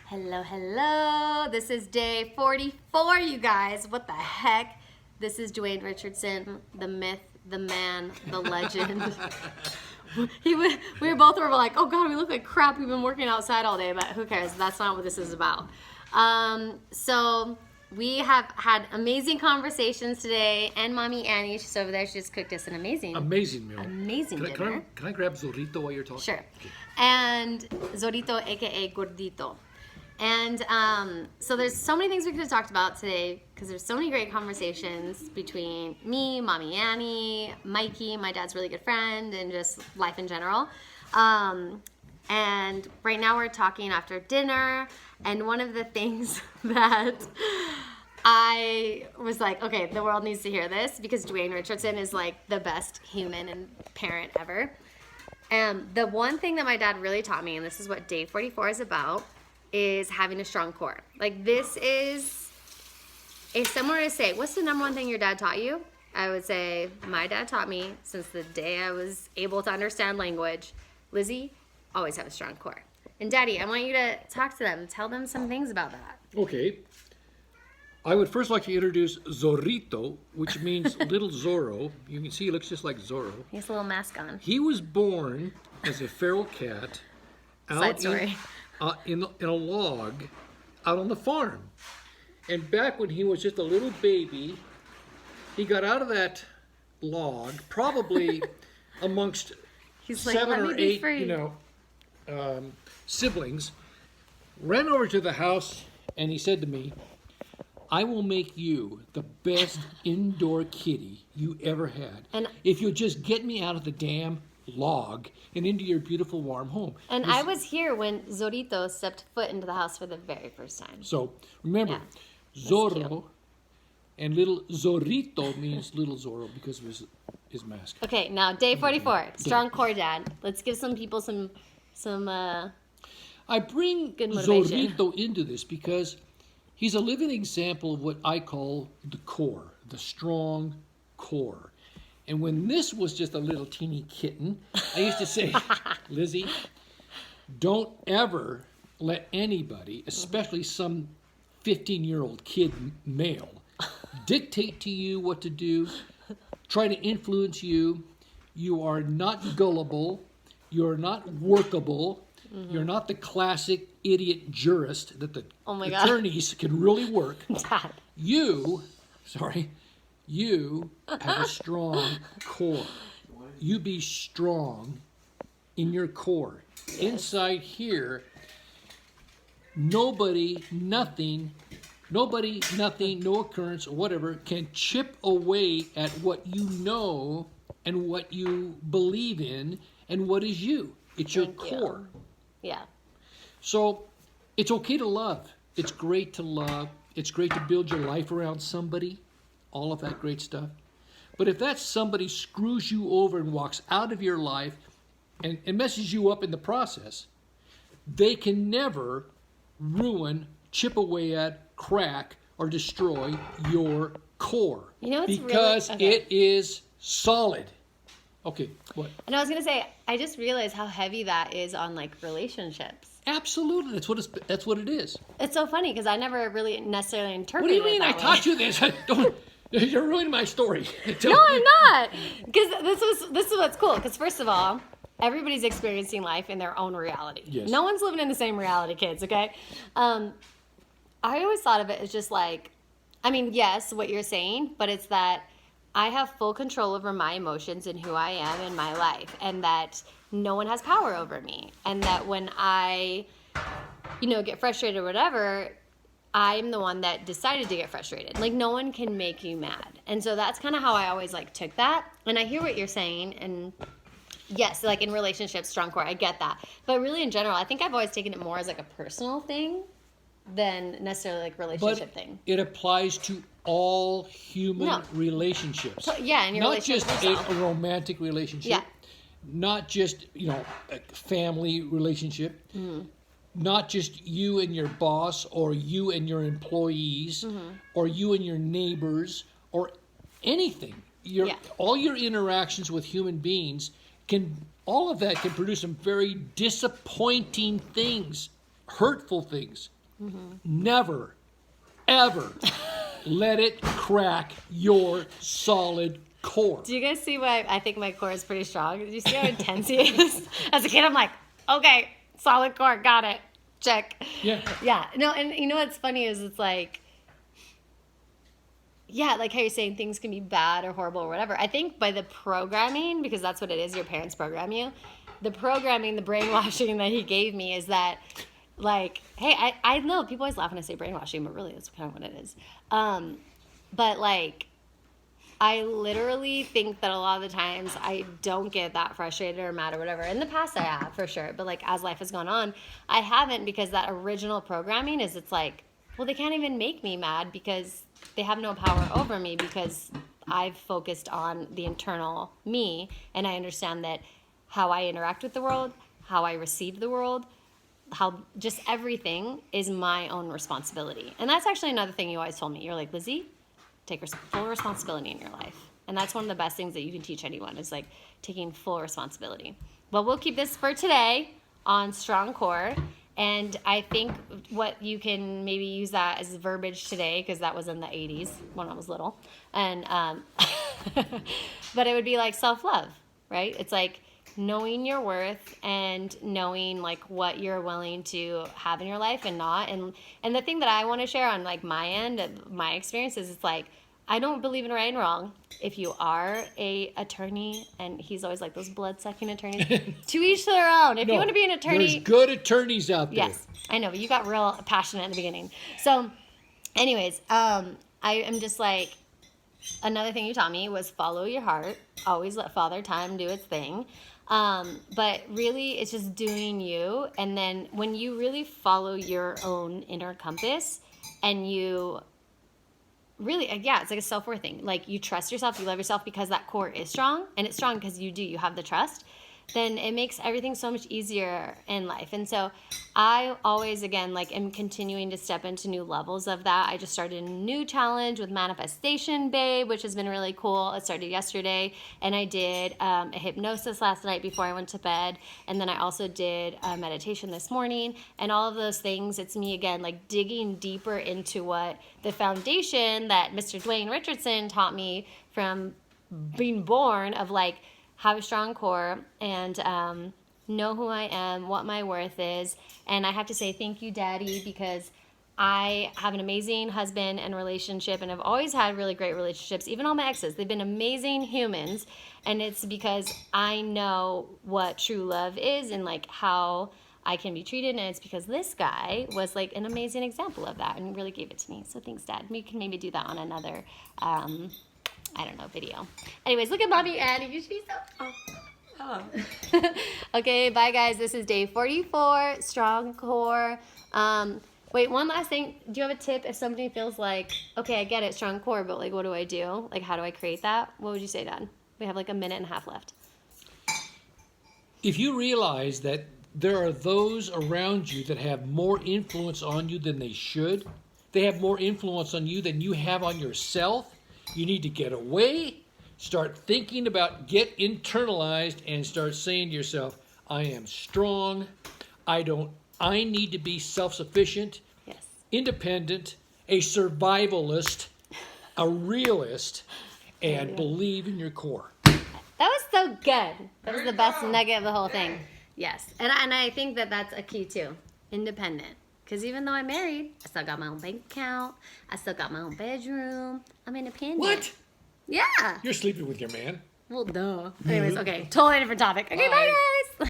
Hello, hello. This is day 44, you guys. What the heck? This is Dwane Richardson, the myth, the man, the legend. We both were like, oh God, we look like crap. We've been working outside all day, but who cares? That's not what this is about. So we have had amazing conversations today, and Mommy Annie, she's over there. She just cooked us an amazing meal. Amazing dinner. Can I grab Zorrito while you're talking? Sure. Okay. And Zorrito, aka Gordito. And so there's so many things we could have talked about today because there's so many great conversations between me, Mommy Annie, Mikey, my dad's really good friend, and just life in general. And right now we're talking after dinner, and one of the things that I was like, okay, the world needs to hear this because Dwane Richardson is like the best human and parent ever. And the one thing that my dad really taught me, and this is what day 44 is about, is having a strong core. Like this is, if someone were to say, what's the number one thing your dad taught you? I would say, my dad taught me since the day I was able to understand language, Lizzie, always have a strong core. And Daddy, I want you to talk to them, tell them some things about that. Okay. I would first like to introduce Zorrito, which means little Zorro. You can see he looks just like Zorro. He has a little mask on. He was born as a feral cat out in a log out on the farm. And back when he was just a little baby, he got out of that log, probably amongst seven or eight, siblings, ran over to the house, and he said to me, I will make you the best indoor kitty you ever had. And if you'll just get me out of the damn log and into your beautiful warm home. And I was here when Zorrito stepped foot into the house for the very first time. So remember, Zorro and little Zorrito means little Zorro because of his mask. Okay, now day 44, strong core dad. Let's give some people some I bring good motivation. Zorrito into this because he's a living example of what I call the core, the strong core. And when this was just a little teeny kitten, I used to say, Lizzie, don't ever let anybody, especially some 15-year-old kid male, dictate to you what to do, try to influence you. You are not gullible. You're not workable. Mm-hmm. You're not the classic idiot jurist that the attorneys can really work. Dad. You have a strong core. You be strong in your core. Yes. Inside here, nobody, nothing, no occurrence or whatever can chip away at what you know and what you believe in and what is you. It's your core. Yeah. So it's okay to love. It's great to love. It's great to build your life around somebody. All of that great stuff. But if that somebody screws you over and walks out of your life and messes you up in the process, they can never ruin, chip away at, crack, or destroy your core. You know, because it is solid. Okay, what? And I was going to say, I just realized how heavy that is on like relationships. Absolutely, that's what it is. It's so funny because I never really necessarily interpreted it. What do you mean? I taught you this. You're ruining my story. No, I'm not. Because this is what's cool. Because first of all, everybody's experiencing life in their own reality. Yes. No one's living in the same reality, kids. Okay. I always thought of it as just like, I mean, yes, what you're saying, but it's that I have full control over my emotions and who I am in my life, and that no one has power over me, and that when I, get frustrated or whatever, I'm the one that decided to get frustrated. Like, no one can make you mad. And so that's kind of how I always, took that. And I hear what you're saying. And, yes, in relationships, strong core, I get that. But really, in general, I think I've always taken it more as, a personal thing than necessarily, relationship thing. It applies to all human relationships. So, yeah, in your not relationship just a romantic relationship. Yeah. Not just, a family relationship. Mm. Not just you and your boss or you and your employees or you and your neighbors or anything. All your interactions with human beings all of that can produce some very disappointing things, hurtful things, Never, ever let it crack your solid core. Do you guys see why I think my core is pretty strong? Do you see how intense he is? As a kid, I'm like, okay, solid core, got it. Check. Yeah. Yeah. No, and you know what's funny is it's like, yeah, like how you're saying things can be bad or horrible or whatever. I think by the programming, because that's what it is, your parents program you, the programming, the brainwashing that he gave me is that, like, hey, I know people always laugh when I say brainwashing, but really that's kind of what it is. But, like, I literally think that a lot of the times I don't get that frustrated or mad or whatever. In the past I have, for sure. But, like, as life has gone on, I haven't, because that original programming is, it's like, well, they can't even make me mad because they have no power over me, because I've focused on the internal me, and I understand that how I interact with the world, how I receive the world, how just everything is my own responsibility. And that's actually another thing you always told me. You're like, Lizzie, take full responsibility in your life. And that's one of the best things that you can teach anyone, is like taking full responsibility. Well, we'll keep this for today on strong core. And I think what you can maybe use that as verbiage today, because that was in the 80s when I was little. And, but it would be like self-love, right? It's like knowing your worth and knowing like what you're willing to have in your life and not. And the thing that I want to share on like my end, my experiences, it's like, I don't believe in right and wrong. If you are a attorney, and he's always like those blood-sucking attorneys, to each their own. If you want to be an attorney, there's good attorneys out there. yes, I know, but you got real passionate in the beginning. So, anyways, I am just like, another thing you taught me was follow your heart. Always let Father Time do its thing. But really, it's just doing you. And then when you really follow your own inner compass, and you really, yeah, it's like a self-worth thing. Like, you trust yourself, you love yourself because that core is strong, and it's strong because you have the trust, then it makes everything so much easier in life. And so I always, again, like, am continuing to step into new levels of that. I just started a new challenge with Manifestation Babe, which has been really cool. It started yesterday, and I did a hypnosis last night before I went to bed, and then I also did a meditation this morning, and all of those things, it's me, again, like, digging deeper into what the foundation that Mr. Dwane Richardson taught me from being born, of, like, have a strong core and know who I am, what my worth is. And I have to say thank you, Daddy, because I have an amazing husband and relationship, and I've always had really great relationships. Even all my exes, they've been amazing humans. And it's because I know what true love is and like how I can be treated. And it's because this guy was like an amazing example of that and really gave it to me. So thanks, Dad. We can maybe do that on another I don't know, video. Anyways, look at Mommy Annie. You should be so... Oh. Okay, bye, guys. This is day 44, strong core. Wait, one last thing. Do you have a tip if somebody feels like, okay, I get it, strong core, but like, what do I do? Like, how do I create that? What would you say, Dad? We have like a minute and a half left. If you realize that there are those around you that have more influence on you than they should, they have more influence on you than you have on yourself, you need to get away, start thinking about, get internalized, and start saying to yourself, I am strong, I need to be self-sufficient, Yes. independent, a survivalist, a realist, and believe in your core. That was so good. That was the best nugget of the whole thing. Yes. And I think that that's a key too. Independent. Because even though I'm married, I still got my own bank account. I still got my own bedroom. I'm independent. What? Yeah. You're sleeping with your man. Well, duh. Anyways, okay. Totally different topic. Okay, bye guys.